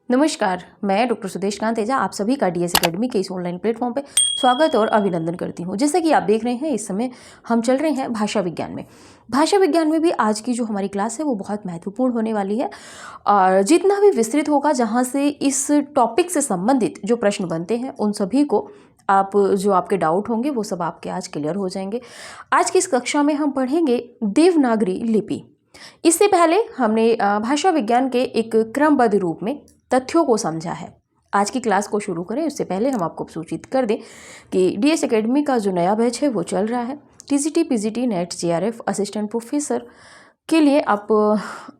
नमस्कार, मैं डॉक्टर सुदेश कांत तेजा आप सभी का डीएस एकेडमी के इस ऑनलाइन प्लेटफॉर्म पे स्वागत और अभिनंदन करती हूँ। जैसे कि आप देख रहे हैं, इस समय हम चल रहे हैं भाषा विज्ञान में। भाषा विज्ञान में भी आज की जो हमारी क्लास है वो बहुत महत्वपूर्ण होने वाली है और जितना भी विस्तृत होगा, जहाँ से इस टॉपिक से संबंधित जो प्रश्न बनते हैं उन सभी को जो आपके डाउट होंगे वो सब आपके आज क्लियर हो जाएंगे। आज की इस कक्षा में हम पढ़ेंगे देवनागरी लिपि। इससे पहले हमने भाषा विज्ञान के एक क्रमबद्ध रूप में तथ्यों को समझा है। आज की क्लास को शुरू करें उससे पहले हम आपको सूचित कर दें कि डीएस एकेडमी का जो नया बैच है वो चल रहा है। TGT, PGT, net, JRF, assistant professor के लिए आप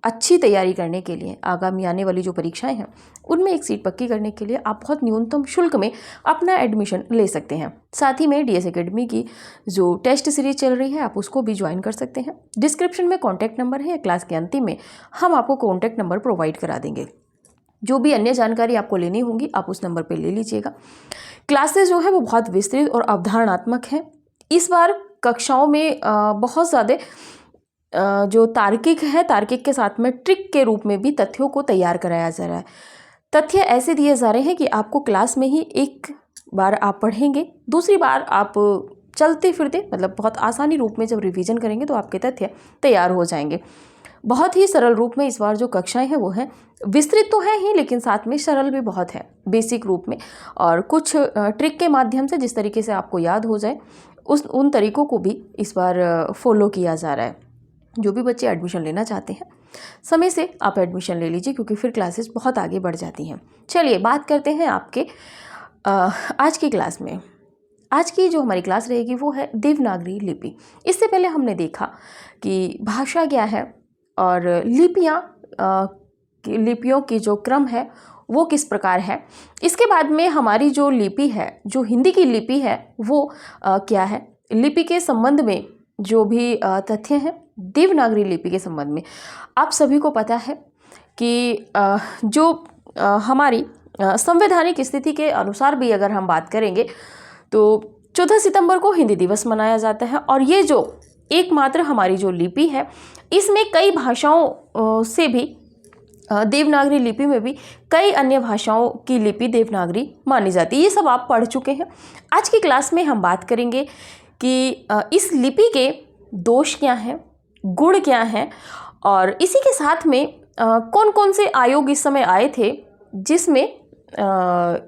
अच्छी तैयारी करने के लिए आगामी आने वाली जो परीक्षाएं हैं उनमें एक सीट पक्की करने के लिए आप बहुत न्यूनतम शुल्क में अपना एडमिशन ले सकते हैं। साथ ही में डीएस एकेडमी की जो टेस्ट सीरीज चल रही है आप उसको भी ज्वाइन कर सकते हैं। डिस्क्रिप्शन में कॉन्टैक्ट नंबर है, क्लास के अंतिम में हम आपको कॉन्टैक्ट नंबर प्रोवाइड करा देंगे। जो भी अन्य जानकारी आपको लेनी होगी आप उस नंबर पे ले लीजिएगा। क्लासेस जो है वो बहुत विस्तृत और अवधारणात्मक हैं। इस बार कक्षाओं में बहुत ज़्यादा जो तार्किक है, तार्किक के साथ में ट्रिक के रूप में भी तथ्यों को तैयार कराया जा रहा है। तथ्य ऐसे दिए जा रहे हैं कि आपको क्लास में ही एक बार आप पढ़ेंगे, दूसरी बार आप चलते फिरते मतलब बहुत आसानी रूप में जब रिवीजन करेंगे तो आपके तथ्य तैयार हो जाएंगे। बहुत ही सरल रूप में इस बार जो कक्षाएं हैं वो हैं, विस्तृत तो है ही लेकिन साथ में सरल भी बहुत है बेसिक रूप में, और कुछ ट्रिक के माध्यम से जिस तरीके से आपको याद हो जाए उन तरीकों को भी इस बार फॉलो किया जा रहा है। जो भी बच्चे एडमिशन लेना चाहते हैं समय से आप एडमिशन ले लीजिए, क्योंकि फिर क्लासेस बहुत आगे बढ़ जाती हैं। चलिए बात करते हैं आपके आज की क्लास में। आज की जो हमारी क्लास रहेगी वो है देवनागरी लिपि। इससे पहले हमने देखा कि भाषा क्या है और लिपियों की जो क्रम है वो किस प्रकार है। इसके बाद में हमारी जो लिपि है, जो हिंदी की लिपि है वो क्या है। लिपि के संबंध में जो भी तथ्य हैं देवनागरी लिपि के संबंध में आप सभी को पता है कि जो हमारी संवैधानिक स्थिति के अनुसार भी अगर हम बात करेंगे तो 14 सितंबर को हिंदी दिवस मनाया जाता है, और ये जो एकमात्र हमारी जो लिपि है इसमें कई भाषाओं से भी देवनागरी लिपि में भी कई अन्य भाषाओं की लिपि देवनागरी मानी जाती है। ये सब आप पढ़ चुके हैं। आज की क्लास में हम बात करेंगे कि इस लिपि के दोष क्या हैं, गुण क्या हैं, और इसी के साथ में कौन कौन से आयोग इस समय आए थे जिसमें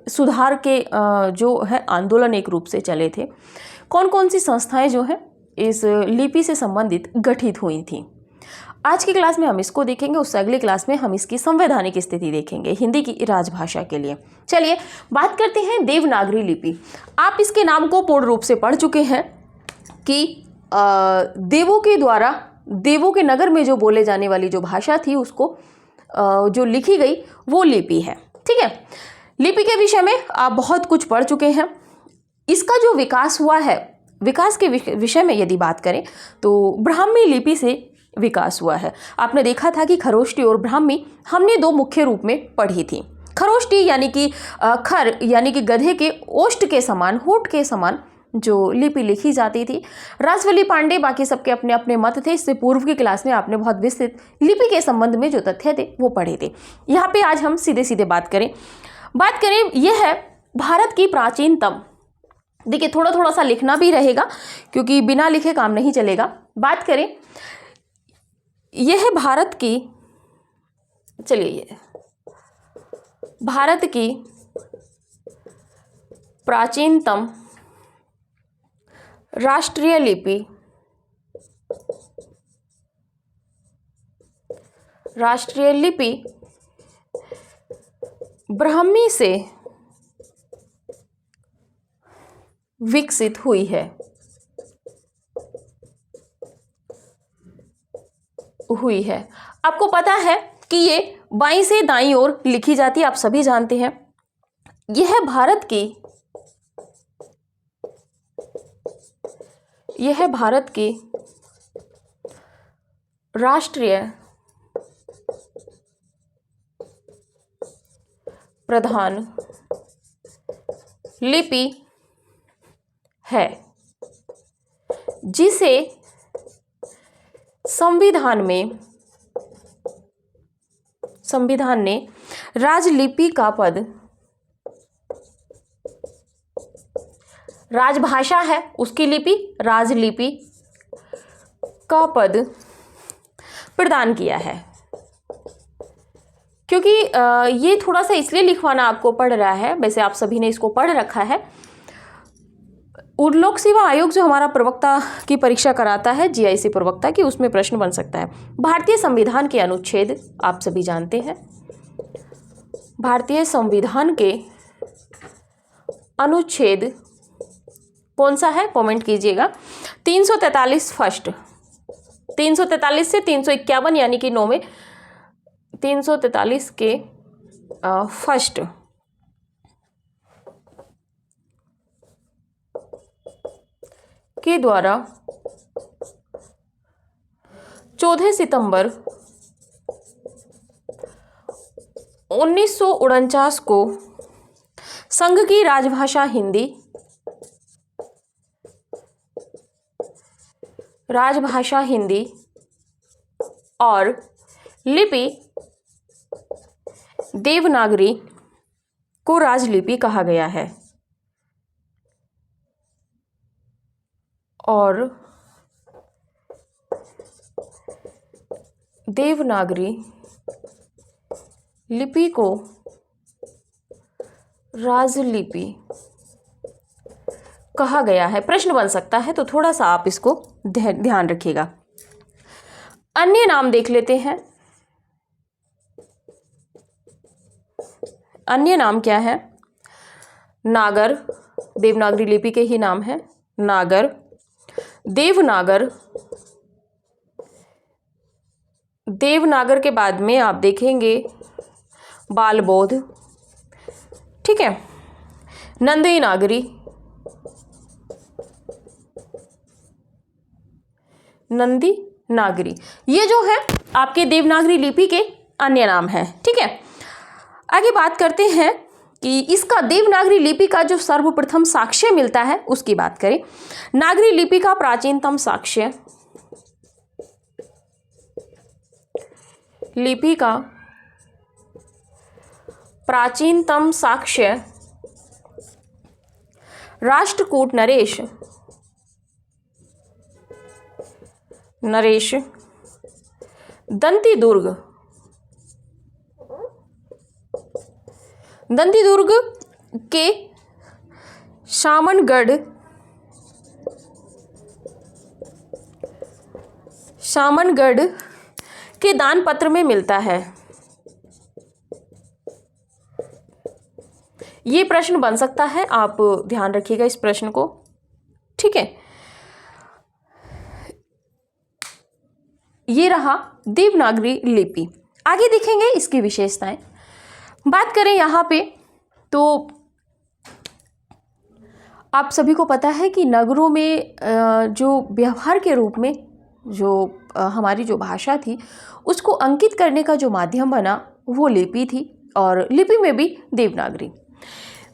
सुधार के जो है आंदोलन एक रूप से चले थे। कौन कौन सी संस्थाएं जो हैं इस लिपि से संबंधित गठित हुई थी। आज की क्लास में हम इसको देखेंगे, उससे अगली क्लास में हम इसकी संवैधानिक स्थिति देखेंगे हिंदी की राजभाषा के लिए। चलिए बात करते हैं देवनागरी लिपि। आप इसके नाम को पूर्ण रूप से पढ़ चुके हैं कि देवों के द्वारा देवों के नगर में जो बोले जाने वाली जो भाषा थी उसको जो लिखी गई वो लिपि है। ठीक है, लिपि के विषय में आप बहुत कुछ पढ़ चुके हैं। इसका जो विकास हुआ है, विकास के विषय में यदि बात करें तो ब्राह्मी लिपि से विकास हुआ है। आपने देखा था कि खरोष्टी और ब्राह्मी हमने दो मुख्य रूप में पढ़ी थी। खरोष्टी यानी कि खर यानी कि गधे के ओष्ठ के समान, होठ के समान जो लिपि लिखी जाती थी। राजवली पांडे बाकी सबके अपने अपने मत थे। इससे पूर्व की क्लास में आपने बहुत विस्तृत लिपि के संबंध में जो तथ्य थे वो पढ़े थे। यहाँ पे आज हम सीधे सीधे बात करें यह है भारत की प्राचीनतम। देखिए थोड़ा थोड़ा सा लिखना भी रहेगा क्योंकि बिना लिखे काम नहीं चलेगा। बात करें यह है भारत की, चलिए ये भारत की प्राचीनतम राष्ट्रीय लिपि, राष्ट्रीय लिपि ब्राह्मी से विकसित हुई है। आपको पता है कि ये बाईं से दाईं ओर लिखी जाती है, आप सभी जानते हैं। यह भारत की राष्ट्रीय प्रधान लिपि है, जिसे संविधान ने राजलिपि का पद राजभाषा है, उसकी लिपि राजलिपि का पद प्रदान किया है। क्योंकि ये थोड़ा सा इसलिए लिखवाना आपको पड़ रहा है, वैसे आप सभी ने इसको पढ़ रखा है। लोक सेवा आयोग जो हमारा प्रवक्ता की परीक्षा कराता है, जीआईसी प्रवक्ता की, उसमें प्रश्न बन सकता है। भारतीय संविधान के अनुच्छेद आप सभी जानते हैं। भारतीय संविधान के अनुच्छेद कौन सा है, कमेंट कीजिएगा। 343 फर्स्ट, 343 से 351 यानी कि 9 में 343 के फर्स्ट के द्वारा 14 सितंबर 1949 को संघ की राजभाषा हिंदी, राजभाषा हिंदी और लिपि देवनागरी को राजलिपि कहा गया है। और देवनागरी लिपि को राजलिपि कहा गया है। प्रश्न बन सकता है, तो थोड़ा सा आप इसको ध्यान रखिएगा। अन्य नाम देख लेते हैं। अन्य नाम क्या है? नागर, देवनागरी लिपि के ही नाम है। नागर, देवनागर, देवनागर के बाद में आप देखेंगे बालबोध, ठीक है, नंदी नागरी, नंदी नागरी, ये जो है आपके देवनागरी लिपि के अन्य नाम है। ठीक है, आगे बात करते हैं कि इसका देवनागरी लिपि का जो सर्वप्रथम साक्ष्य मिलता है उसकी बात करें। नागरी लिपि का प्राचीनतम साक्ष्य, लिपि का प्राचीनतम साक्ष्य राष्ट्रकूट नरेश, नरेश दंतीदुर्ग, दंतीदुर्ग के शामनगढ़, शामनगढ़ के दान पत्र में मिलता है। ये प्रश्न बन सकता है, आप ध्यान रखिएगा इस प्रश्न को। ठीक है, ये रहा देवनागरी लिपि। आगे देखेंगे इसकी विशेषताएं। बात करें यहाँ पे तो आप सभी को पता है कि नगरों में जो व्यवहार के रूप में जो हमारी जो भाषा थी उसको अंकित करने का जो माध्यम बना वो लिपि थी, और लिपि में भी देवनागरी।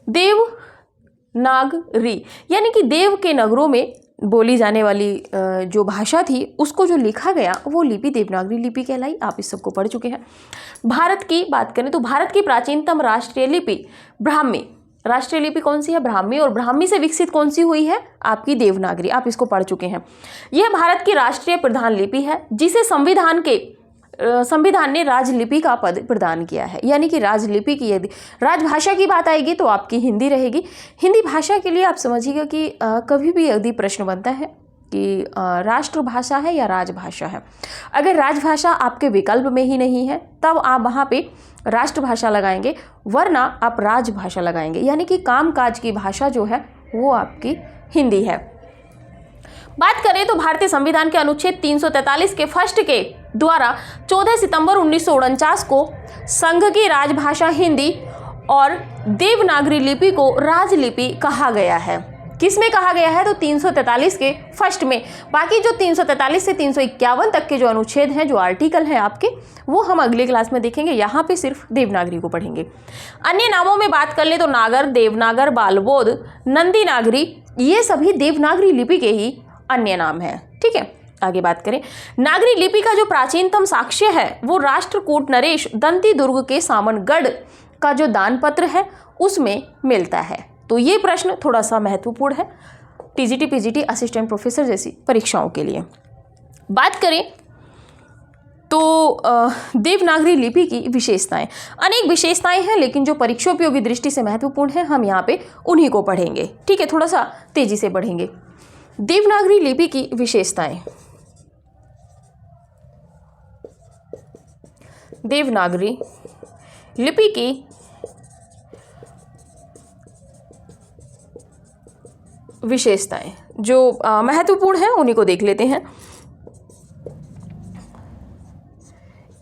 देवनागरी यानी कि देव के नगरों में बोली जाने वाली जो भाषा थी उसको जो लिखा गया वो लिपि देवनागरी लिपि कहलाई। आप इस सबको पढ़ चुके हैं। भारत की बात करें तो भारत की प्राचीनतम राष्ट्रीय लिपि ब्राह्मी, राष्ट्रीय लिपि कौन सी है? ब्राह्मी। और ब्राह्मी से विकसित कौन सी हुई है? आपकी देवनागरी। आप इसको पढ़ चुके हैं। यह भारत की राष्ट्रीय प्रधान लिपि है जिसे संविधान ने राजलिपि का पद प्रदान किया है। यानी कि राजलिपि की यदि राजभाषा की बात आएगी तो आपकी हिंदी रहेगी। हिंदी भाषा के लिए आप समझिएगा कि कभी भी यदि प्रश्न बनता है कि राष्ट्रभाषा है या राजभाषा है, अगर राजभाषा आपके विकल्प में ही नहीं है तब आप वहाँ पे राष्ट्रभाषा लगाएंगे, वरना आप राजभाषा लगाएंगे। यानी कि कामकाज की भाषा जो है वो आपकी हिंदी है। बात करें तो भारतीय संविधान के अनुच्छेद 343 के फर्स्ट के द्वारा 14 सितंबर 1949 को संघ की राजभाषा हिंदी और देवनागरी लिपि को राजलिपि कहा गया है। किसमें कहा गया है? तो 343 के फर्स्ट में। बाकी जो 343 से 351 तक के जो अनुच्छेद हैं, जो आर्टिकल हैं आपके, वो हम अगली क्लास में देखेंगे। यहाँ पे सिर्फ देवनागरी को पढ़ेंगे। अन्य नामों में बात कर ले तो नागर, देवनागर, बालबोध, नंदी नागरी, ये सभी देवनागरी लिपि के ही अन्य नाम हैं। ठीक है, आगे बात करें, नागरी लिपि का जो प्राचीनतम साक्ष्य है वो राष्ट्रकूट नरेश दंती दुर्ग के सामनगढ़ का जो दानपत्र है उसमें मिलता है। तो ये प्रश्न थोड़ा सा महत्वपूर्ण है टीजीटी पीजीटी असिस्टेंट प्रोफेसर जैसी परीक्षाओं के लिए। बात करें तो देवनागरी लिपि की विशेषताएं, अनेक विशेषताएं हैं लेकिन जो परीक्षोपयोगी दृष्टि से महत्वपूर्ण है हम यहाँ पे उन्हीं को पढ़ेंगे। ठीक है, थोड़ा सा तेजी से बढ़ेंगे। देवनागरी लिपि की विशेषताएं, देवनागरी लिपि की विशेषताएं जो महत्वपूर्ण है उन्हीं को देख लेते हैं।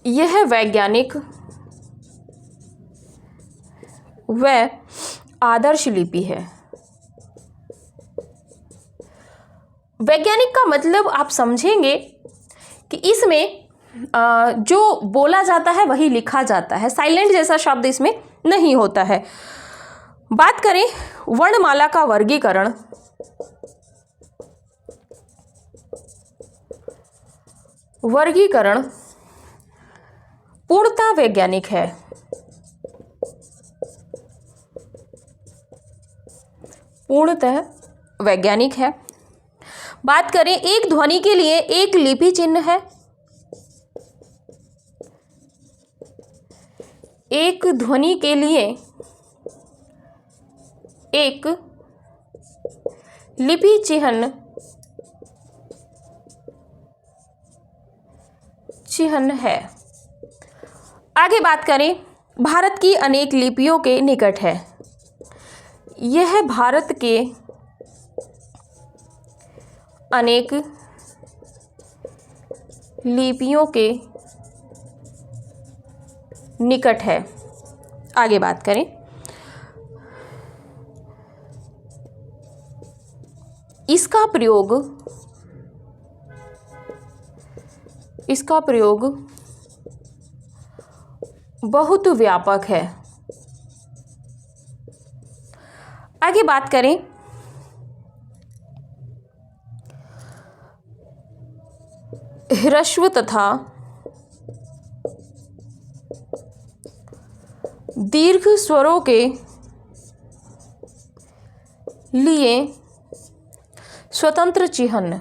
यह वैज्ञानिक व आदर्श लिपि है। वैज्ञानिक का मतलब आप समझेंगे कि इसमें जो बोला जाता है वही लिखा जाता है, साइलेंट जैसा शब्द इसमें नहीं होता है। बात करें वर्णमाला का वर्गीकरण, वर्गीकरण पूर्णतः वैज्ञानिक है। पूर्णतः वैज्ञानिक है। बात करें एक ध्वनि के लिए एक लिपि चिन्ह है, एक ध्वनि के लिए एक लिपि चिन्ह है। आगे बात करें भारत की अनेक लिपियों के निकट है। यह भारत के अनेक लिपियों के निकट है। आगे बात करें इसका प्रयोग बहुत व्यापक है। आगे बात करें ह्रस्व तथा दीर्घ स्वरों के लिए स्वतंत्र चिह्न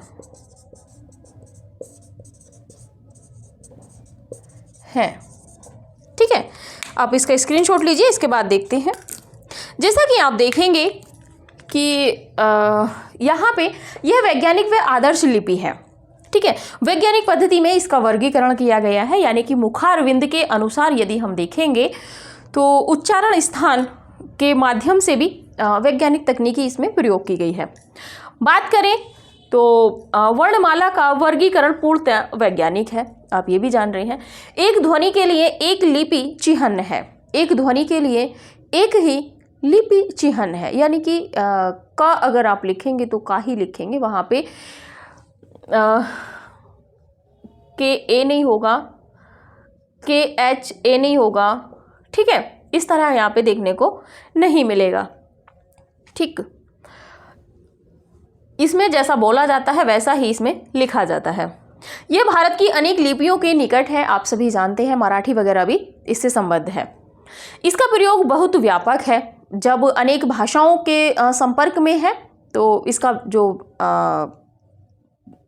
है। ठीक है, आप इसका स्क्रीनशॉट लीजिए, इसके बाद देखते हैं। जैसा कि आप देखेंगे कि यहाँ पे यह वैज्ञानिक व आदर्श लिपि है। ठीक है, वैज्ञानिक पद्धति में इसका वर्गीकरण किया गया है, यानी कि मुखारविंद के अनुसार यदि हम देखेंगे तो उच्चारण स्थान के माध्यम से भी वैज्ञानिक तकनीकी इसमें प्रयोग की गई है। बात करें तो वर्णमाला का वर्गीकरण पूर्णतः वैज्ञानिक है, आप ये भी जान रहे हैं। एक ध्वनि के लिए एक लिपि चिह्न है, एक ध्वनि के लिए एक ही लिपि चिह्न है, यानी कि का अगर आप लिखेंगे तो का ही लिखेंगे, वहाँ पे के ए नहीं होगा, के एच ए नहीं होगा। ठीक है, इस तरह यहाँ पे देखने को नहीं मिलेगा। ठीक, इसमें जैसा बोला जाता है वैसा ही इसमें लिखा जाता है। यह भारत की अनेक लिपियों के निकट है, आप सभी जानते हैं, मराठी वगैरह भी इससे संबद्ध है। इसका प्रयोग बहुत व्यापक है, जब अनेक भाषाओं के संपर्क में है तो इसका जो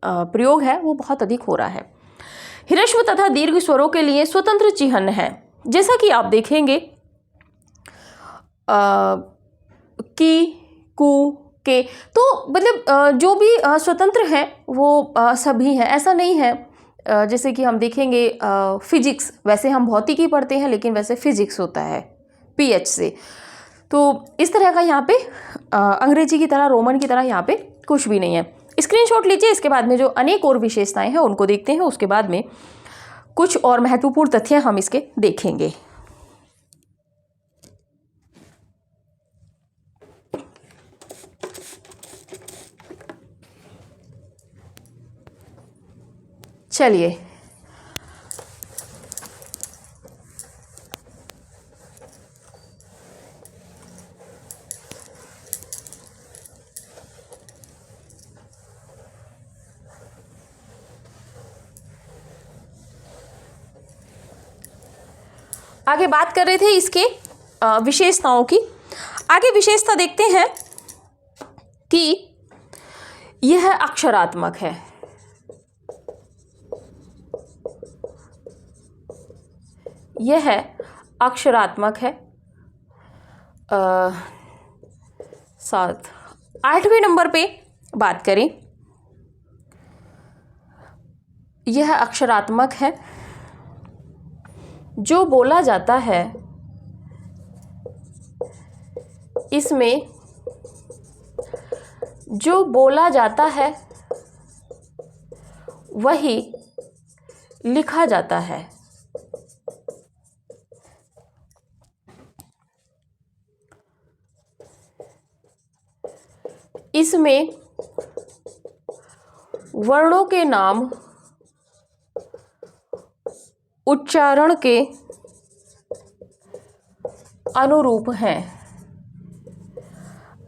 प्रयोग है वो बहुत अधिक हो रहा है। ह्रस्व तथा दीर्घ स्वरों के लिए स्वतंत्र चिह्न है, जैसा कि आप देखेंगे की, कु, के, तो मतलब जो भी स्वतंत्र हैं वो सभी हैं, ऐसा नहीं है। जैसे कि हम देखेंगे फिजिक्स, वैसे हम भौतिकी पढ़ते हैं लेकिन वैसे फिजिक्स होता है पीएच से, तो इस तरह का यहाँ पे अंग्रेजी की तरह, रोमन की तरह यहाँ पे कुछ भी नहीं है। स्क्रीनशॉट लीजिए, इसके बाद में जो अनेक और विशेषताएं हैं उनको देखते हैं, उसके बाद में कुछ और महत्वपूर्ण तथ्य हम इसके देखेंगे। चलिए, आगे बात कर रहे थे इसके विशेषताओं की। आगे विशेषता देखते हैं कि यह अक्षरात्मक है। यह अक्षरात्मक है। 7 8वें नंबर पे बात करें, यह अक्षरात्मक है। जो बोला जाता है इसमें जो बोला जाता है वही लिखा जाता है। इसमें वर्णों के नाम उच्चारण के अनुरूप हैं।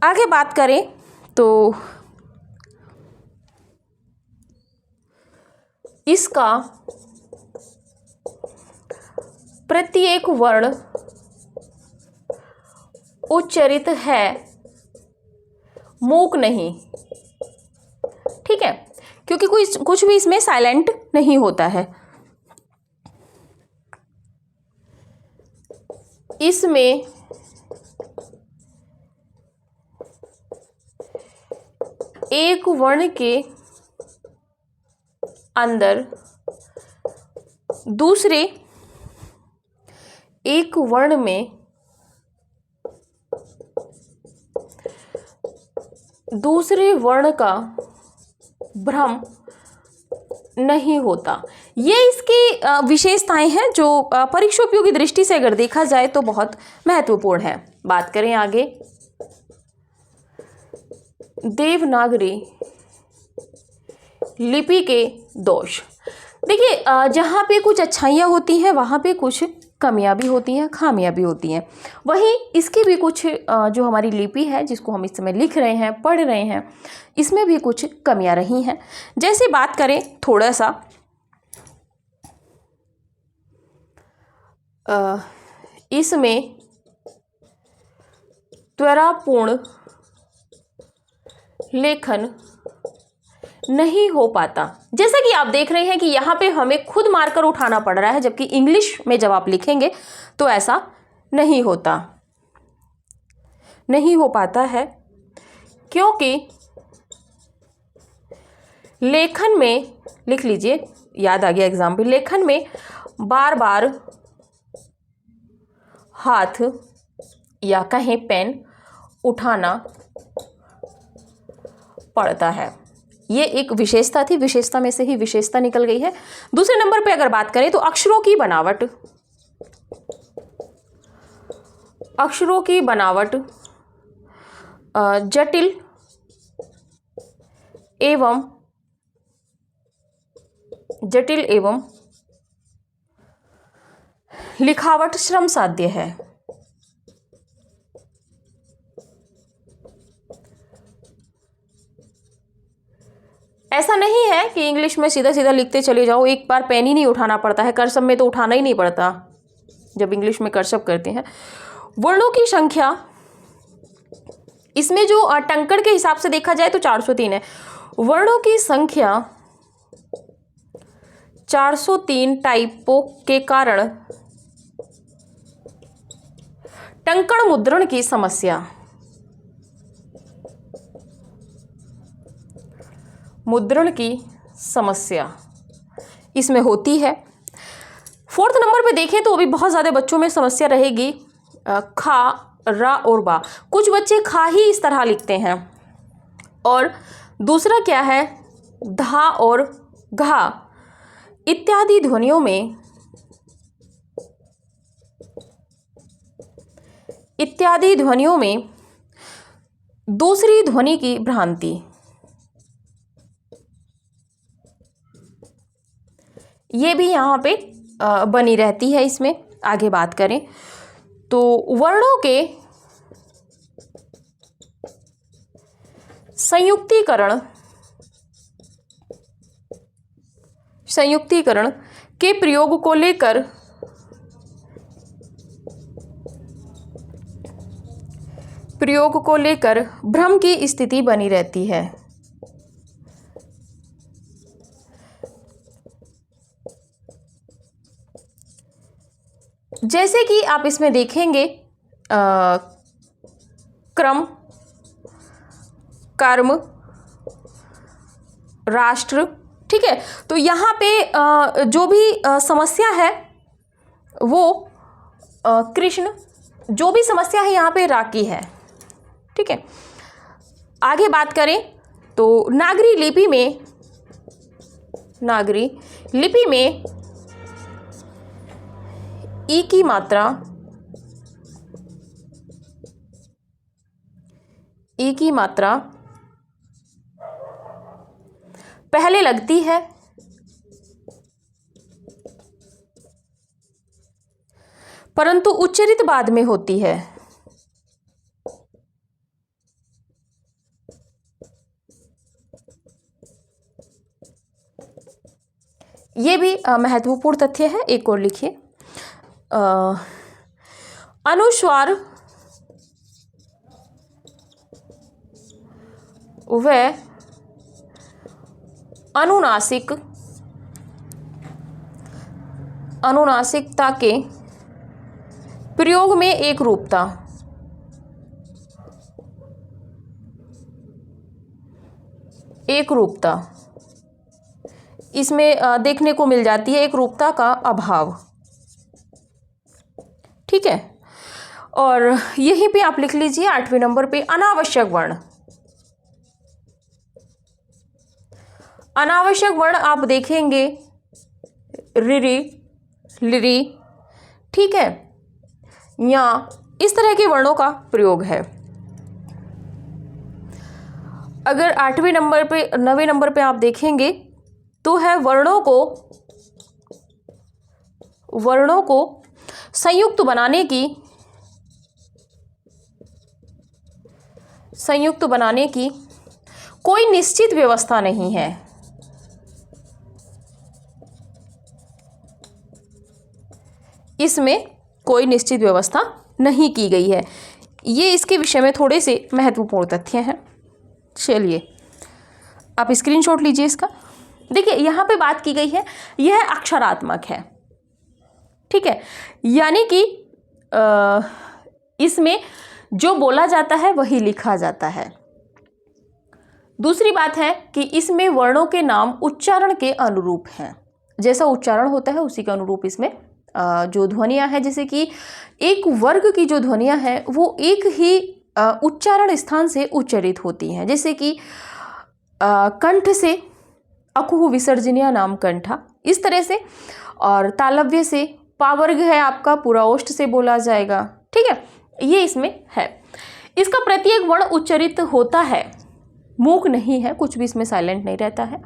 आगे बात करें तो इसका प्रत्येक वर्ण उच्चरित है, मूक नहीं। ठीक है, क्योंकि कुछ भी इसमें साइलेंट नहीं होता है। इसमें एक वर्ण के अंदर दूसरे एक वर्ण में दूसरे वर्ण का भ्रम नहीं होता। ये इसकी विशेषताएं हैं जो परीक्षा उपयोगी दृष्टि से अगर देखा जाए तो बहुत महत्वपूर्ण है। बात करें आगे, देवनागरी लिपि के दोष। देखिए, जहाँ पे कुछ अच्छाइयाँ होती हैं वहाँ पे कुछ कमियाँ भी होती हैं, खामियाँ भी होती हैं। वहीं इसकी भी कुछ जो हमारी लिपि है जिसको हम इस समय लिख रहे हैं, पढ़ रहे हैं, इसमें भी कुछ कमियाँ रही हैं। जैसे बात करें थोड़ा सा इसमें त्वरापूर्ण लेखन नहीं हो पाता। जैसा कि आप देख रहे हैं कि यहाँ पे हमें खुद मार्कर उठाना पड़ रहा है, जबकि इंग्लिश में जब आप लिखेंगे तो ऐसा नहीं होता, नहीं हो पाता है, क्योंकि लेखन में, लिख लीजिए, याद आ गया एग्जाम्पल, लेखन में बार बार हाथ या कहें पेन उठाना पड़ता है। ये एक विशेषता थी, विशेषता में से ही विशेषता निकल गई है। दूसरे नंबर पे अगर बात करें तो अक्षरों की बनावट, अक्षरों की बनावट जटिल एवं लिखावट श्रम साध्य है। ऐसा नहीं है कि इंग्लिश में सीधा सीधा लिखते चले जाओ, एक बार पेन ही नहीं उठाना पड़ता है। कर्सव में तो उठाना ही नहीं पड़ता जब इंग्लिश में कर्सव करते हैं। वर्णों की संख्या इसमें जो टंकण के हिसाब से देखा जाए तो 403 है। वर्णों की संख्या 403 टाइपों के कारण टंकण मुद्रण की समस्या, मुद्रण की समस्या इसमें होती है। 4th नंबर पे देखें तो अभी बहुत ज़्यादा बच्चों में समस्या रहेगी खा, रा और बा। कुछ बच्चे खा ही इस तरह लिखते हैं, और दूसरा क्या है, धा और घा इत्यादि ध्वनियों में दूसरी ध्वनि की भ्रांति, ये भी यहाँ पे बनी रहती है। इसमें आगे बात करें तो वर्णों के संयुक्तीकरण के प्रयोग को लेकर प्रयोग को लेकर भ्रम की स्थिति बनी रहती है। जैसे कि आप इसमें देखेंगे क्रम, कर्म, राष्ट्र, ठीक है। तो यहाँ पे जो भी समस्या है वो कृष्ण, जो भी समस्या है यहाँ पे राकी है, ठीक है। आगे बात करें तो नागरी लिपि में ई की मात्रा पहले लगती है, परंतु उच्चारित बाद में होती है। ये भी महत्वपूर्ण तथ्य है। एक और लिखिए, अनुस्वार व अनुनासिकता के प्रयोग में एक रूपता, इसमें देखने को मिल जाती है, एक रूपता का अभाव, ठीक है। और यहीं पे आप लिख लीजिए 8वें नंबर पे अनावश्यक वर्ण आप देखेंगे रिरी, लिरी, ठीक है, या इस तरह के वर्णों का प्रयोग है। अगर 9वें नंबर पे आप देखेंगे तो है वर्णों को संयुक्त बनाने की कोई निश्चित व्यवस्था नहीं है। इसमें कोई निश्चित व्यवस्था नहीं की गई है। ये इसके विषय में थोड़े से महत्वपूर्ण तथ्य हैं। चलिए आप स्क्रीनशॉट लीजिए इसका। देखिए यहाँ पे बात की गई है, यह अक्षरात्मक है, ठीक है, यानी कि इसमें जो बोला जाता है वही लिखा जाता है। दूसरी बात है कि इसमें वर्णों के नाम उच्चारण के अनुरूप हैं, जैसा उच्चारण होता है उसी के अनुरूप इसमें जो ध्वनियाँ हैं, जैसे कि एक वर्ग की जो ध्वनियाँ हैं वो एक ही उच्चारण स्थान से उच्चरित होती हैं, जैसे कि कंठ से अकुह विसर्जनीय नाम कंठा, इस तरह से। और तालव्य से पावर्ग है आपका, पुराओष्ठ से बोला जाएगा, ठीक है, ये इसमें है। इसका प्रत्येक वर्ण उच्चरित होता है, मूक नहीं है, कुछ भी इसमें साइलेंट नहीं रहता है।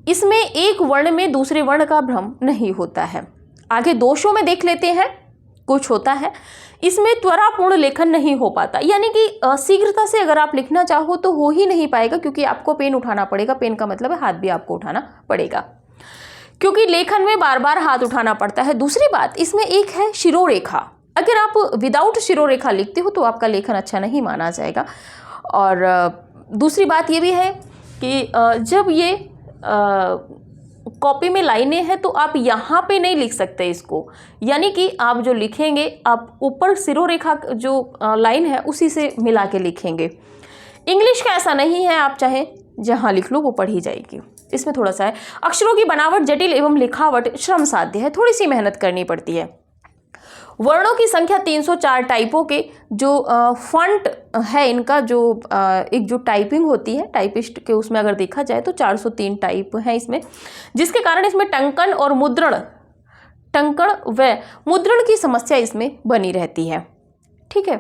इसमें एक वर्ण में दूसरे वर्ण का भ्रम नहीं होता है। आगे दोषों में देख लेते हैं, कुछ होता है। इसमें त्वरापूर्ण लेखन नहीं हो पाता, यानी कि शीघ्रता से अगर आप लिखना चाहो तो हो ही नहीं पाएगा, क्योंकि आपको पेन उठाना पड़ेगा। पेन का मतलब है हाथ भी आपको उठाना पड़ेगा, क्योंकि लेखन में बार बार हाथ उठाना पड़ता है। दूसरी बात, इसमें एक है शिरोरेखा। अगर आप विदाउट शिरोरेखा लिखते हो तो आपका लेखन अच्छा नहीं माना जाएगा। और दूसरी बात ये भी है कि जब ये कॉपी में लाइनें हैं तो आप यहाँ पे नहीं लिख सकते इसको, यानी कि आप जो लिखेंगे आप ऊपर शिरोरेखा जो लाइन है उसी से मिला के लिखेंगे। इंग्लिश का ऐसा नहीं है, आप चाहे जहाँ लिख लो वो पढ़ी जाएगी। इसमें थोड़ा सा है, अक्षरों की बनावट जटिल एवं लिखावट श्रम साध्य है, थोड़ी सी मेहनत करनी पड़ती है। वर्णों की संख्या 304 टाइपों के जो फॉन्ट है इनका, जो एक जो टाइपिंग होती है टाइपिस्ट के, उसमें अगर देखा जाए तो 403 टाइप है इसमें, जिसके कारण इसमें टंकन व मुद्रण की समस्या इसमें बनी रहती है, ठीक है।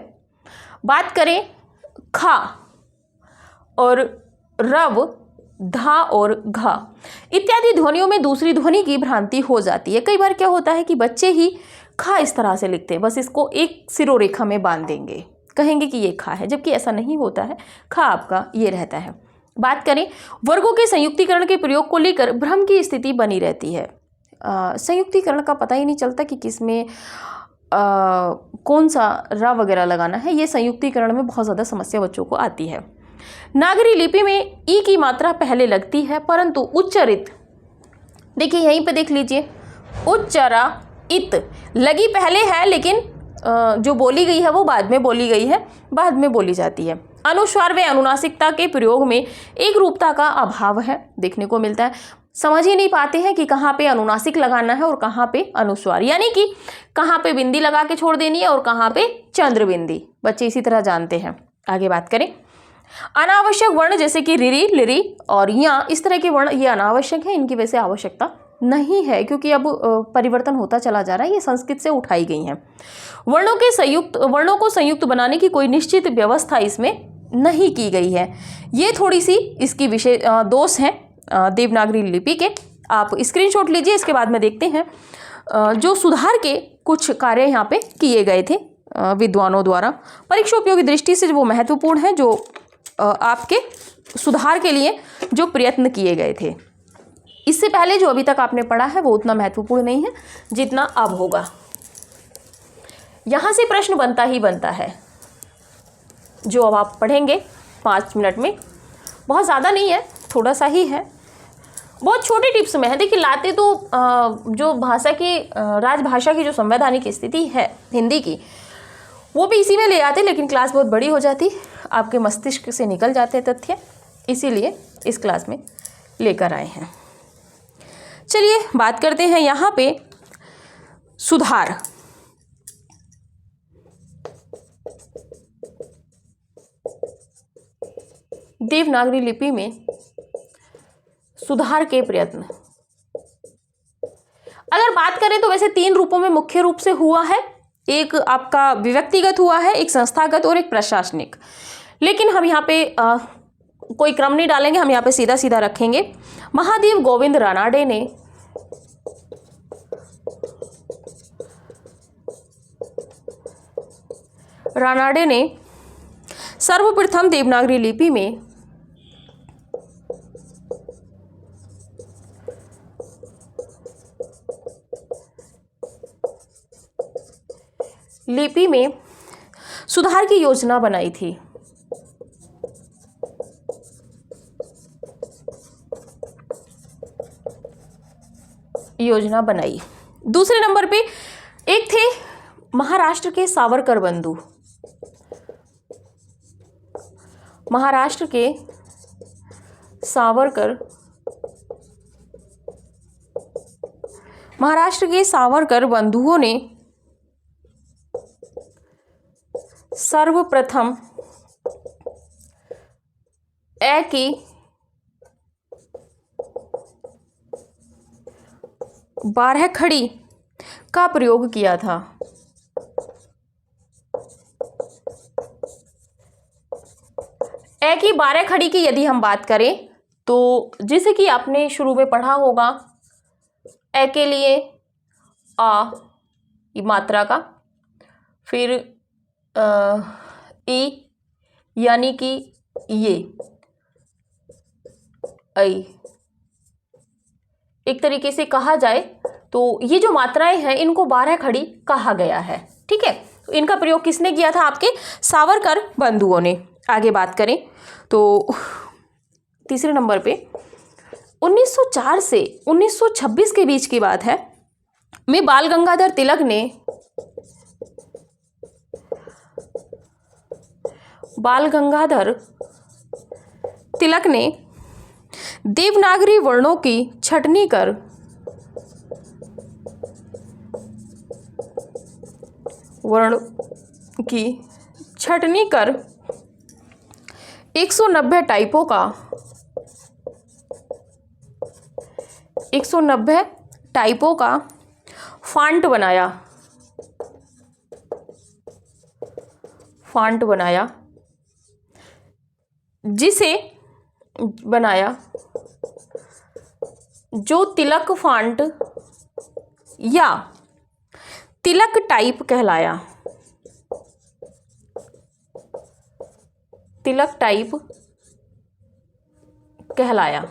बात करें खा और रव, धा और घा इत्यादि ध्वनियों में दूसरी ध्वनि की भ्रांति हो जाती है। कई बार क्या होता है कि बच्चे ही खा इस तरह से लिखते हैं, बस इसको एक सिरोरेखा में बांध देंगे, कहेंगे कि ये खा है, जबकि ऐसा नहीं होता है, खा आपका ये रहता है। बात करें वर्गों के संयुक्तिकरण के प्रयोग को लेकर भ्रम की स्थिति बनी रहती है। संयुक्तिकरण का पता ही नहीं चलता कि किस में कौन सा र वगैरह लगाना है, ये संयुक्तिकरण में बहुत ज़्यादा समस्या बच्चों को आती है। नागरी लिपि में ई की मात्रा पहले लगती है, परंतु उच्चरित, देखिए यहीं पे देख लीजिए, उच्चरित लगी पहले है, लेकिन जो बोली गई है वो बाद में बोली गई है, बाद में बोली जाती है। अनुस्वार व अनुनासिकता के प्रयोग में एक रूपता का अभाव है, देखने को मिलता है। समझ ही नहीं पाते हैं कि कहाँ पे अनुनासिक लगाना है और कहाँ पे अनुस्वार, यानी कि कहाँ पे बिंदी लगा के छोड़ देनी है और कहाँ पे चंद्र बिंदी, बच्चे इसी तरह जानते हैं। आगे बात करें, अनावश्यक वर्ण जैसे कि रिरी, लिरी और या, इस तरह के वर्ण ये अनावश्यक है, इनकी वैसे आवश्यकता नहीं है, क्योंकि अब परिवर्तन होता चला जा रहा है, ये संस्कृत से उठाई गई हैं। वर्णों को संयुक्त बनाने की कोई निश्चित व्यवस्था इसमें नहीं की गई है। ये थोड़ी सी इसकी विशेष दोष हैं देवनागरी लिपि के। आप स्क्रीनशॉट लीजिए, इसके बाद में देखते हैं जो सुधार के कुछ कार्य यहाँ पे किए गए थे विद्वानों द्वारा। परीक्षा उपयोगी दृष्टि से वो महत्वपूर्ण है, जो आपके सुधार के लिए जो प्रयत्न किए गए थे। इससे पहले जो अभी तक आपने पढ़ा है वो उतना महत्वपूर्ण नहीं है जितना अब होगा। यहाँ से प्रश्न बनता ही बनता है, जो अब आप पढ़ेंगे 5 मिनट में, बहुत ज़्यादा नहीं है, थोड़ा सा ही है, बहुत छोटे टिप्स में है। देखिए लाते तो जो भाषा की राजभाषा की जो संवैधानिक स्थिति है हिंदी की, वो भी इसी में ले आते, लेकिन क्लास बहुत बड़ी हो जाती, आपके मस्तिष्क से निकल जाते तथ्य, इसीलिए इस क्लास में लेकर आए हैं। चलिए बात करते हैं यहाँ पे सुधार। देवनागरी लिपि में सुधार के प्रयत्न, अगर बात करें तो वैसे 3 रूपों में मुख्य रूप से हुआ है। एक आपका विव्यक्तिगत हुआ है, एक संस्थागत और एक प्रशासनिक। लेकिन हम यहाँ पे कोई क्रम नहीं डालेंगे, हम यहाँ पे सीधा सीधा रखेंगे। महादेव गोविंद रानाडे ने सर्वप्रथम देवनागरी लिपि में सुधार की योजना बनाई थी। दूसरे नंबर पे एक थे महाराष्ट्र के सावरकर बंधु। महाराष्ट्र के सावरकर बंधुओं ने सर्वप्रथम ए की 12 खड़ी का प्रयोग किया था। ए की 12 खड़ी की यदि हम बात करें तो जैसे कि आपने शुरू में पढ़ा होगा, ए के लिए आ मात्रा का, फिर ई यानी कि ये आई, एक तरीके से कहा जाए तो ये जो मात्राएं हैं इनको 12 खड़ी कहा गया है। ठीक है, तो इनका प्रयोग किसने किया था? आपके सावरकर बंधुओं ने। आगे बात करें तो तीसरे नंबर पे 1904 से 1926 के बीच की बात है में बाल गंगाधर तिलक ने देवनागरी वर्णों की छटनी कर वर्ण की छटनी कर 190 टाइपों का 190 टाइपों का फॉन्ट बनाया जिसे बनाया जो तिलक फॉन्ट या तिलक टाइप कहलाया। तिलक टाइप कहलाया।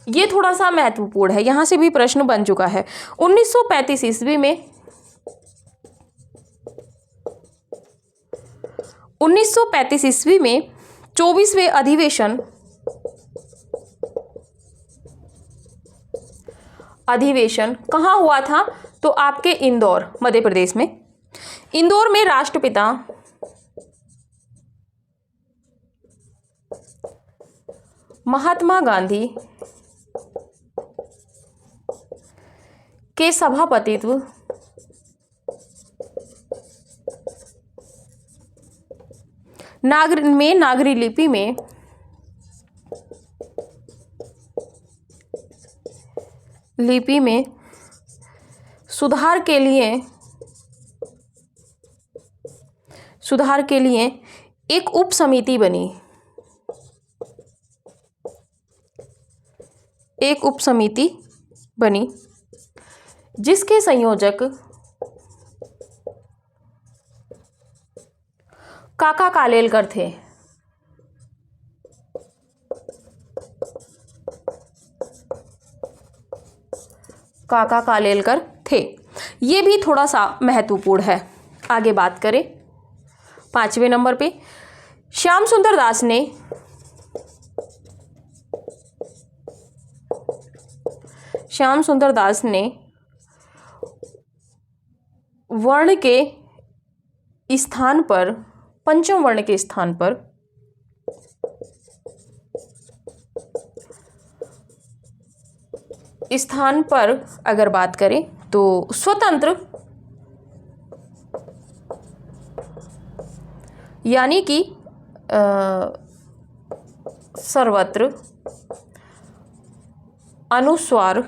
ये थोड़ा सा महत्वपूर्ण है, यहां से भी प्रश्न बन चुका है। 1935 ईस्वी में 1935 ईस्वी में 24वें अधिवेशन कहाँ हुआ था? तो आपके इंदौर, मध्य प्रदेश में। इंदौर में राष्ट्रपिता महात्मा गांधी के सभापतित्व नागरी लिपि में सुधार के लिए एक उप समिति बनी जिसके संयोजक काका कालेलकर थे। काका कालेलकर थे। ये भी थोड़ा सा महत्वपूर्ण है। आगे बात करें 5वें नंबर पे, श्याम सुंदर दास ने वर्ण के स्थान पर, पंचम वर्ण के स्थान पर अगर बात करें तो स्वतंत्र यानी कि सर्वत्र अनुस्वार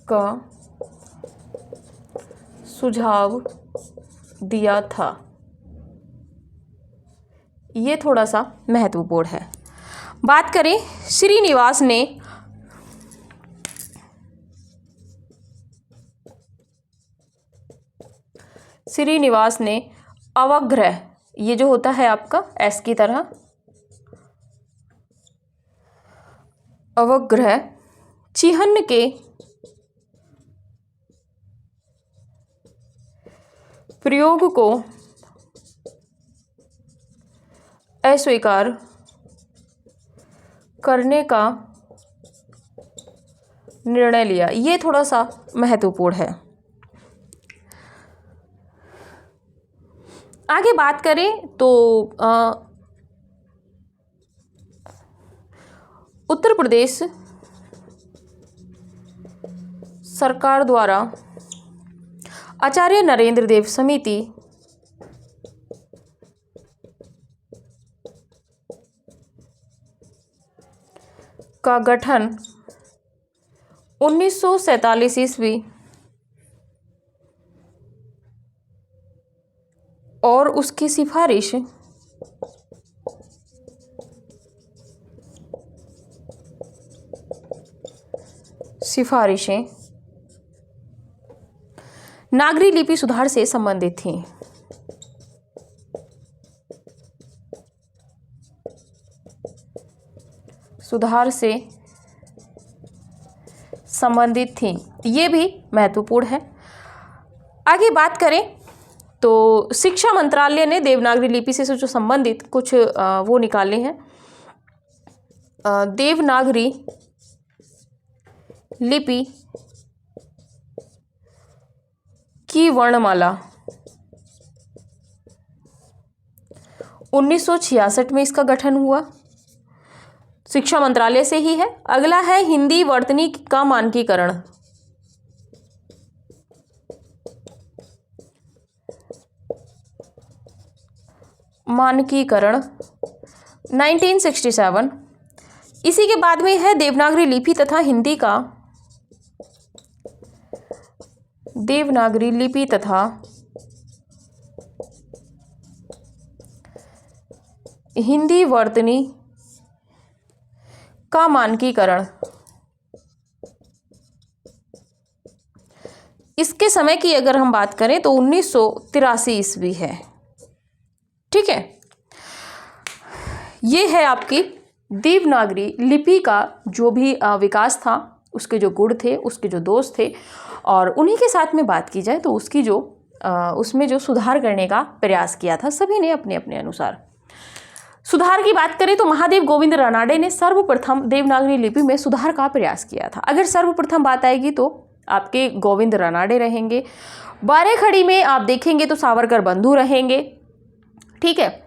का सुझाव दिया था। ये थोड़ा सा महत्वपूर्ण है। बात करें श्रीनिवास ने अवग्रह, ये जो होता है आपका एस की तरह, अवग्रह चिह्न के प्रयोग को अस्वीकार करने का निर्णय लिया। ये थोड़ा सा महत्वपूर्ण है। आगे बात करें तो उत्तर प्रदेश सरकार द्वारा आचार्य नरेंद्र देव समिति का गठन 1947 ईस्वी और उसकी सिफारिशें नागरी लिपि सुधार से संबंधित थीं। ये भी महत्वपूर्ण है। आगे बात करें तो शिक्षा मंत्रालय ने देवनागरी लिपि से जो संबंधित कुछ वो निकाले हैं। देवनागरी लिपि की वर्णमाला 1966 में इसका गठन हुआ, शिक्षा मंत्रालय से ही है। अगला है हिंदी वर्तनी का मानकीकरण। मानकीकरण 1967। इसी के बाद में है देवनागरी लिपि तथा हिंदी का देवनागरी लिपि तथा हिंदी वर्तनी का मानकीकरण। इसके समय की अगर हम बात करें तो 1983 ईस्वी है। ठीक है, ये है आपकी देवनागरी लिपि का जो भी विकास था उसके जो गुण थे, उसके जो दोष थे, और उन्हीं के साथ में बात की जाए तो उसकी जो उसमें जो सुधार करने का प्रयास किया था सभी ने अपने अपने अनुसार। सुधार की बात करें तो महादेव गोविंद रानाडे ने सर्वप्रथम देवनागरी लिपि में सुधार का प्रयास किया था। अगर सर्वप्रथम बात आएगी तो आपके गोविंद रानाडे रहेंगे। बारेखड़ी में आप देखेंगे तो सावरकर बंधु रहेंगे, ठीक है।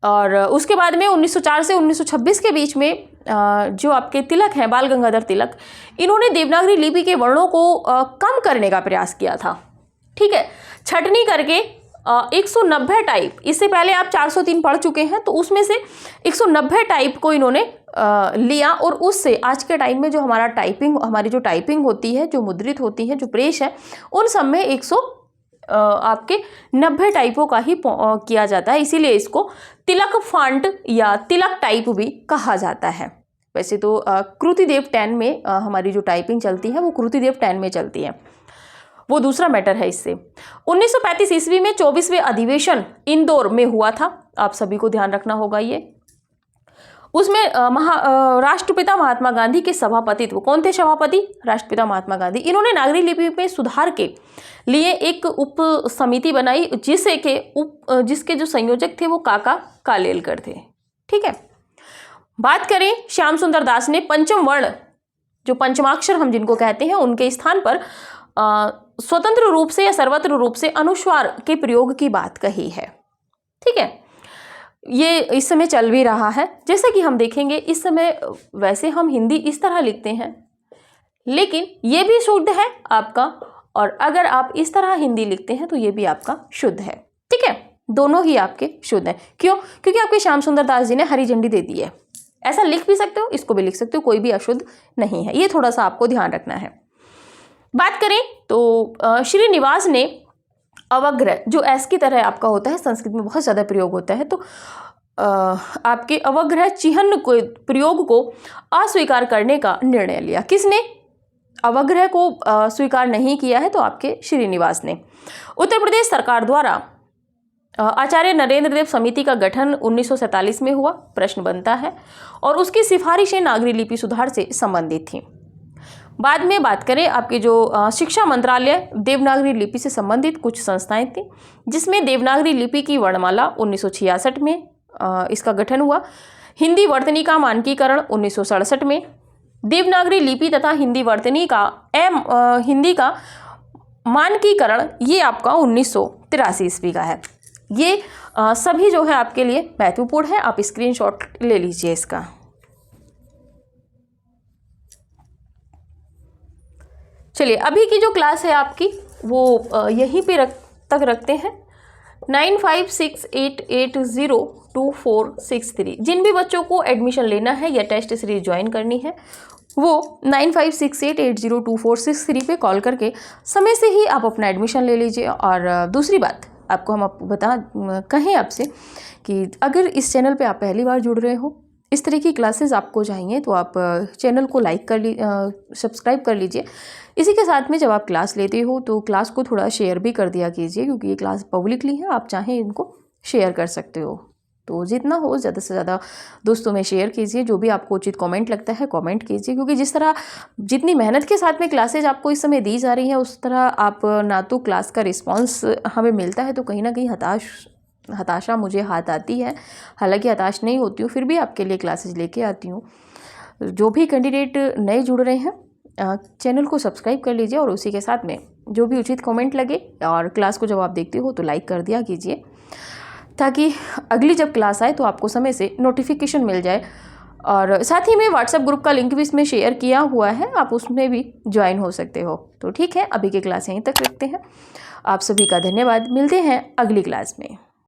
और उसके बाद में 1904 से 1926 के बीच में जो आपके तिलक हैं, बाल गंगाधर तिलक, इन्होंने देवनागरी लिपि के वर्णों को कम करने का प्रयास किया था, ठीक है। छटनी करके 190 टाइप, इससे पहले आप 403 पढ़ चुके हैं, तो उसमें से 190 टाइप को इन्होंने लिया, और उससे आज के टाइम में जो हमारी जो टाइपिंग होती है, जो मुद्रित होती है, जो प्रेस है, उन सब में 90 टाइपों का ही किया जाता है। इसीलिए इसको तिलक फॉन्ट या तिलक टाइप भी कहा जाता है। वैसे तो कृतिदेव 10 में हमारी जो टाइपिंग चलती है वो कृतिदेव 10 में चलती है, वो दूसरा मैटर है। इससे 1935 ईस्वी में 24वें अधिवेशन इंदौर में हुआ था, आप सभी को ध्यान रखना होगा ये। उसमें राष्ट्रपिता महात्मा गांधी के सभापतित्व, कौन थे सभापति? राष्ट्रपिता महात्मा गांधी। इन्होंने नागरी लिपि में सुधार के लिए एक उप समिति बनाई, जिसके जो संयोजक थे वो काका कालेलकर थे, ठीक है। बात करें श्याम सुंदर दास ने पंचम वर्ण, जो पंचमाक्षर हम जिनको कहते हैं, उनके स्थान पर स्वतंत्र रूप से या सर्वत्र रूप से अनुस्वार के प्रयोग की बात कही है, ठीक है। ये इस समय चल भी रहा है। जैसे कि हम देखेंगे इस समय वैसे हम हिंदी इस तरह लिखते हैं, लेकिन ये भी शुद्ध है आपका, और अगर आप इस तरह हिंदी लिखते हैं तो ये भी आपका शुद्ध है, ठीक है। दोनों ही आपके शुद्ध हैं। क्यों? क्योंकि आपके श्याम सुंदर दास जी ने हरी झंडी दे दी है। ऐसा लिख भी सकते हो, इसको भी लिख सकते हो, कोई भी अशुद्ध नहीं है। ये थोड़ा सा आपको ध्यान रखना है। बात करें तो श्रीनिवास ने अवग्रह, जो एस की तरह आपका होता है, संस्कृत में बहुत ज़्यादा प्रयोग होता है, तो आपके अवग्रह चिह्न को प्रयोग को अस्वीकार करने का निर्णय लिया। किसने अवग्रह को स्वीकार नहीं किया है? तो आपके श्रीनिवास ने। उत्तर प्रदेश सरकार द्वारा आचार्य नरेंद्र देव समिति का गठन 1947 में हुआ, प्रश्न बनता है, और उसकी सिफारिशें नागरी लिपि सुधार से संबंधित थीं। बाद में बात करें आपके जो शिक्षा मंत्रालय देवनागरी लिपि से संबंधित कुछ संस्थाएं थी, जिसमें देवनागरी लिपि की वर्णमाला 1966 में इसका गठन हुआ। हिंदी वर्तनी का मानकीकरण 1967 में। देवनागरी लिपि तथा हिंदी वर्तनी का हिंदी का मानकीकरण ये आपका 1983 ईस्वी का है। ये सभी जो है आपके लिए महत्वपूर्ण है, आप स्क्रीनशॉट ले लीजिए इसका। चलिए, अभी की जो क्लास है आपकी वो यहीं पे तक रखते हैं। 9568802463 जिन भी बच्चों को एडमिशन लेना है या टेस्ट सीरीज ज्वाइन करनी है वो 9568802463 पे कॉल करके समय से ही आप अपना एडमिशन ले लीजिए। और दूसरी बात आपको हम कहें आपसे कि अगर इस चैनल पे आप पहली बार जुड़ रहे हो, इस तरह की क्लासेस आपको चाहिए, तो आप चैनल को सब्सक्राइब कर लीजिए। इसी के साथ में जब आप क्लास लेते हो तो क्लास को थोड़ा शेयर भी कर दिया कीजिए, क्योंकि ये क्लास पब्लिकली है, आप चाहें इनको शेयर कर सकते हो। तो जितना हो ज़्यादा से ज़्यादा दोस्तों में शेयर कीजिए। जो भी आपको उचित कमेंट लगता है कमेंट कीजिए, क्योंकि जितनी मेहनत के साथ में क्लासेज आपको इस समय दी जा रही हैं, उस तरह आप ना तो क्लास का रिस्पॉन्स हमें मिलता है, तो कहीं ना कहीं हताशा मुझे हाथ आती है। हालांकि हताश नहीं होती हूँ, फिर भी आपके लिए क्लासेज लेके आती हूँ। जो भी कैंडिडेट नए जुड़ रहे हैं चैनल को सब्सक्राइब कर लीजिए, और उसी के साथ में जो भी उचित कमेंट लगे, और क्लास को जब आप देखते हो तो लाइक कर दिया कीजिए, ताकि अगली जब क्लास आए तो आपको समय से नोटिफिकेशन मिल जाए। और साथ ही में व्हाट्सएप ग्रुप का लिंक भी इसमें शेयर किया हुआ है, आप उसमें भी ज्वाइन हो सकते हो। तो ठीक है, अभी की क्लास यहीं तक रखते हैं। आप सभी का धन्यवाद, मिलते हैं अगली क्लास में।